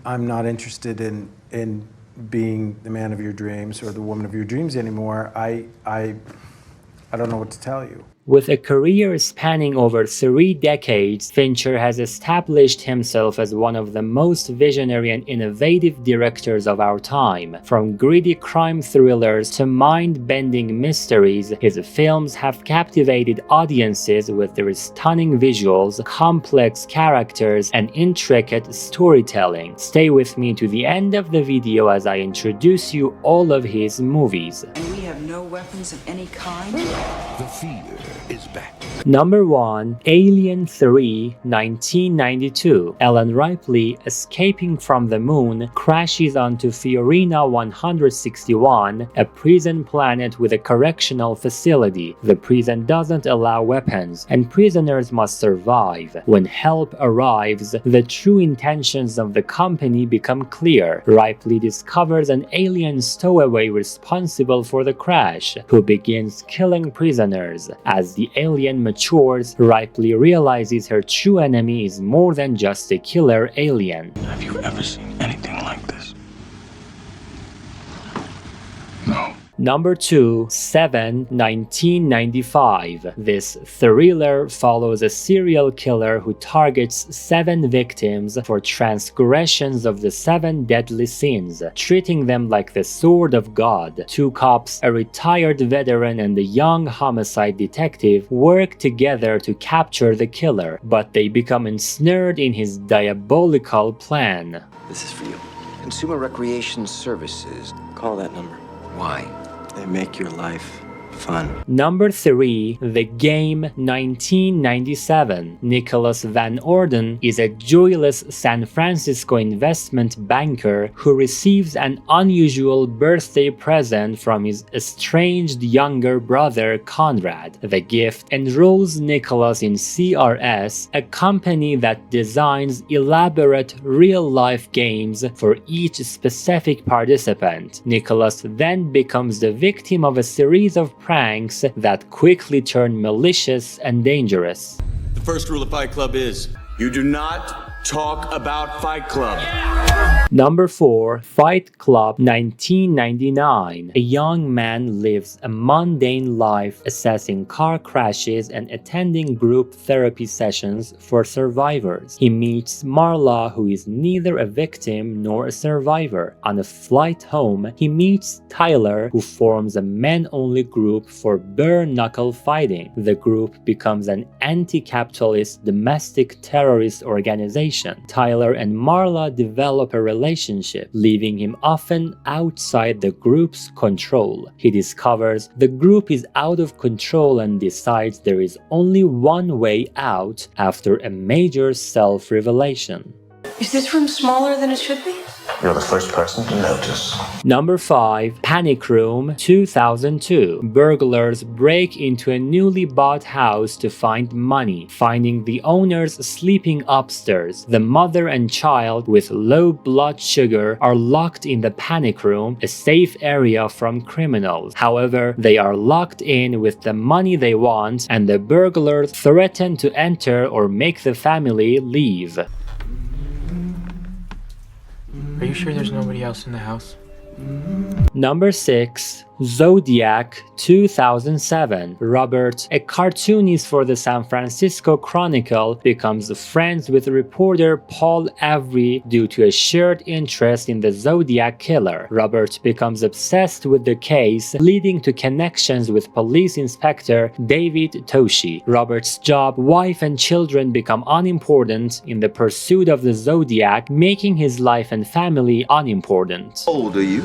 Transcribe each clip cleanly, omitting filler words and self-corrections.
I'm not interested in being the man of your dreams or the woman of your dreams anymore, I don't know what to tell you. With a career spanning over 3 decades, Fincher has established himself as one of the most visionary and innovative directors of our time. From gritty crime thrillers to mind-bending mysteries, his films have captivated audiences with their stunning visuals, complex characters, and intricate storytelling. Stay with me to the end of the video as I introduce you all of his movies. And we have no weapons of any kind? The fear is back. Number 1. Alien 3, 1992. Ellen Ripley, escaping from the moon, crashes onto Fiorina 161, a prison planet with a correctional facility. The prison doesn't allow weapons, and prisoners must survive. When help arrives, the true intentions of the company become clear. Ripley discovers an alien stowaway responsible for the crash, who begins killing prisoners. As the alien matures, Ripley realizes her true enemy is more than just a killer alien. Have you ever seen anything like this? No. Number 2. 7, 1995. This thriller follows a serial killer who targets 7 victims for transgressions of the 7 deadly sins, treating them like the sword of God. 2 cops, a retired veteran and a young homicide detective, work together to capture the killer, but they become ensnared in his diabolical plan. This is for you. Consumer Recreation Services. Call that number. Why? They make your life fun. Number 3. The Game, 1997. Nicholas Van Orden is a joyless San Francisco investment banker who receives an unusual birthday present from his estranged younger brother Conrad. The gift enrolls Nicholas in CRS, a company that designs elaborate real-life games for each specific participant. Nicholas then becomes the victim of a series of pranks that quickly turn malicious and dangerous. The first rule of Fight Club is, you do not talk about Fight Club. Number 4. Fight Club, 1999. A young man lives a mundane life assessing car crashes and attending group therapy sessions for survivors. He meets Marla, who is neither a victim nor a survivor. On a flight home, he meets Tyler, who forms a men-only group for bare-knuckle fighting. The group becomes an anti-capitalist domestic terrorist organization. Tyler and Marla develop a relationship, leaving him often outside the group's control. He discovers the group is out of control and decides there is only one way out after a major self-revelation. Is this room smaller than it should be? You're the first person to notice. Number 5. Panic Room, 2002. Burglars break into a newly bought house to find money. Finding the owners sleeping upstairs, the mother and child with low blood sugar are locked in the panic room, a safe area from criminals. However, they are locked in with the money they want, and the burglars threaten to enter or make the family leave. Are you sure there's nobody else in the house? Number 6. Zodiac, 2007. Robert, a cartoonist for the San Francisco Chronicle, becomes friends with reporter Paul Avery due to a shared interest in the Zodiac killer. Robert becomes obsessed with the case, leading to connections with police inspector David Toshi. Robert's job, wife, and children become unimportant in the pursuit of the Zodiac, making his life and family unimportant. How old are you?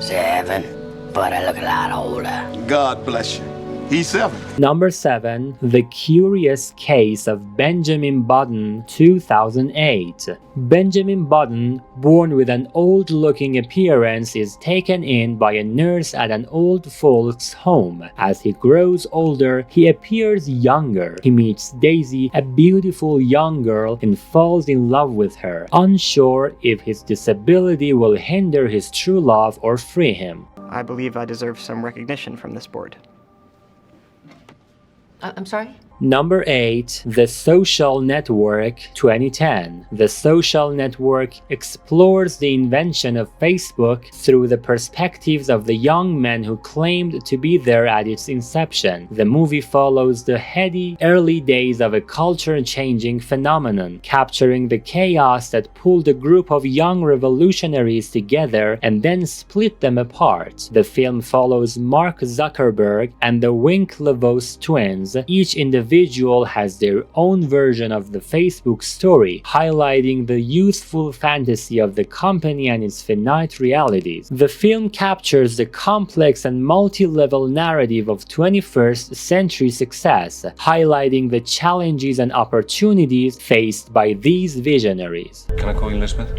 7, but I look a lot older. God bless you. He's 7. Number 7. The Curious Case of Benjamin Button, 2008. Benjamin Button, born with an old-looking appearance, is taken in by a nurse at an old folks' home. As he grows older, he appears younger. He meets Daisy, a beautiful young girl, and falls in love with her, unsure if his disability will hinder his true love or free him. I believe I deserve some recognition from this board. I'm sorry? Number 8. The Social Network 2010. The Social Network explores the invention of Facebook through the perspectives of the young men who claimed to be there at its inception. The movie follows the heady early days of a culture-changing phenomenon, capturing the chaos that pulled a group of young revolutionaries together and then split them apart. The film follows Mark Zuckerberg and the Winklevoss twins. Each individual has their own version of the Facebook story, highlighting the youthful fantasy of the company and its finite realities. The film captures the complex and multi-level narrative of 21st century success, highlighting the challenges and opportunities faced by these visionaries. Can I call you Elizabeth?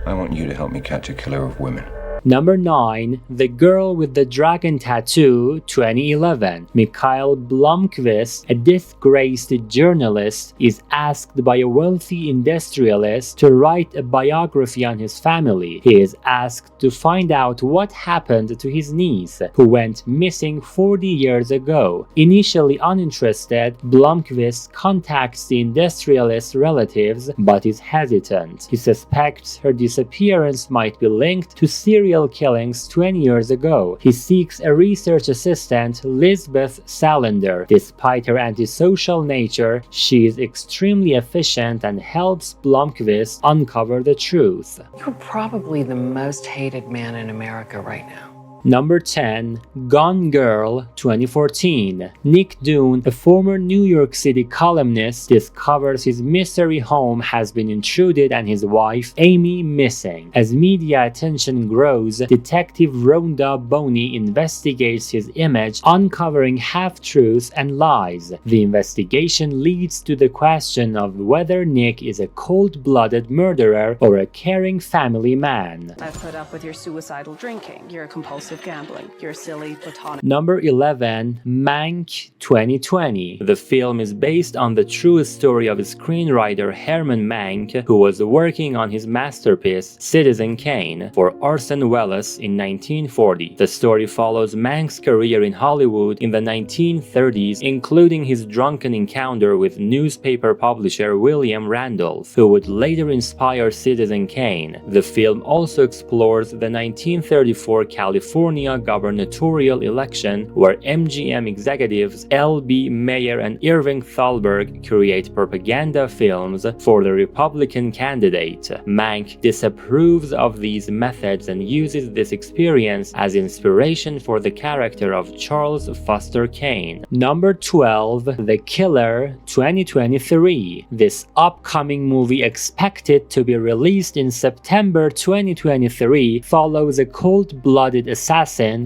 I want you to help me catch a killer of women. Number 9. The Girl with the Dragon Tattoo 2011. Mikhail Blomkvist, a disgraced journalist, is asked by a wealthy industrialist to write a biography on his family. He is asked to find out what happened to his niece, who went missing 40 years ago. Initially uninterested, Blomkvist contacts the industrialist's relatives but is hesitant. He suspects her disappearance might be linked to serial killings 20 years ago. He seeks a research assistant, Lisbeth Salander. Despite her antisocial nature, she is extremely efficient and helps Blomkvist uncover the truth. You're probably the most hated man in America right now. Number 10. Gone Girl 2014. Nick Dunne, a former New York City columnist, discovers his mystery home has been intruded and his wife, Amy, missing. As media attention grows, Detective Rhonda Boney investigates his image, uncovering half-truths and lies. The investigation leads to the question of whether Nick is a cold-blooded murderer or a caring family man. I've put up with your suicidal drinking, your compulsive gambling, your silly platonic. Number 11. Mank 2020. The film is based on the true story of screenwriter Herman Mank, who was working on his masterpiece Citizen Kane for Orson Welles in 1940. The story follows Mank's career in Hollywood in the 1930s, including his drunken encounter with newspaper publisher William Randolph, who would later inspire Citizen Kane. The film also explores the 1934 California gubernatorial election, where MGM executives L.B. Mayer and Irving Thalberg create propaganda films for the Republican candidate. Mank disapproves of these methods and uses this experience as inspiration for the character of Charles Foster Kane. Number 12. The Killer 2023. This upcoming movie, expected to be released in September 2023, follows a cold-blooded assassin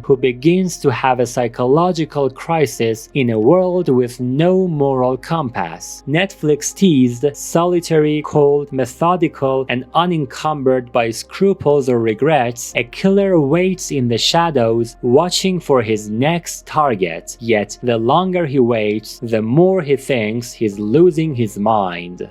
who begins to have a psychological crisis in a world with no moral compass. Netflix teased solitary, cold, methodical, and unencumbered by scruples or regrets, a killer waits in the shadows, watching for his next target. Yet, the longer he waits, the more he thinks he's losing his mind.